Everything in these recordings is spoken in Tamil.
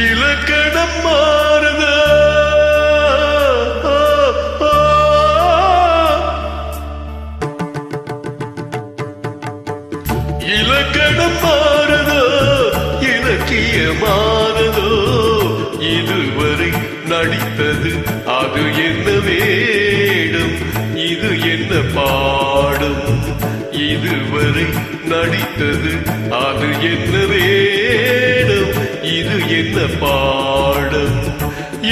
இலக்கணம் மாறுதா இலக்கணம் மாறுதோ இலக்கியமானதோ இதுவரை நடித்தது அது என்ன வேடும் இது என்ன பாடும் இதுவரை நடித்தது அது என்ன வேடும் இது என்ன பாடும்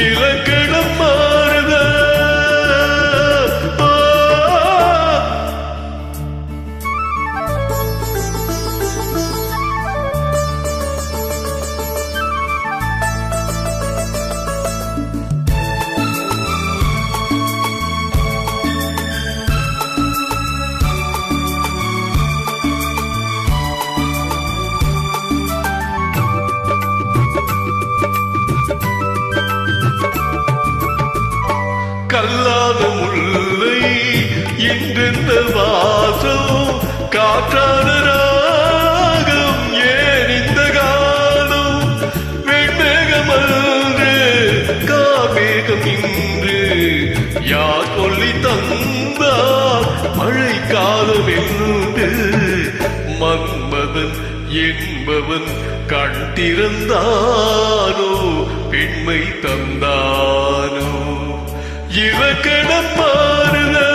இலக்கணம் மாறுதா கல்லாத முல்லை இன்றெந்த வாசம் காற்றான ராகம் ஏன் இந்த காலம் வெண்மேகமன்று காமேகம் இன்று யார் சொல்லி தந்தார் மழை காலம் என்று மன்மதன் என்பவன் கண் திறந்தானோ பெண்மை தந்தானோ இலக்கணம் மாறுதா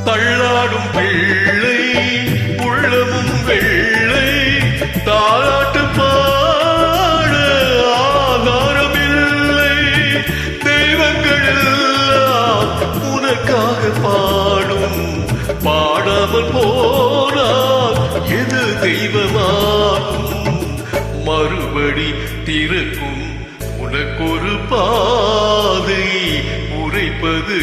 தள்ளாடும் பிள்ளை உள்ளமும் வெள்ளை தாலாட்டு பாட ஆதாரமில்லை தெய்வங்கள் எல்லாம் உனக்காக பாடும் பாடாமல் போனால் எது தெய்வமாகும் மறுபடி திறக்கும் உனக்கொரு பாதை உரைப்பது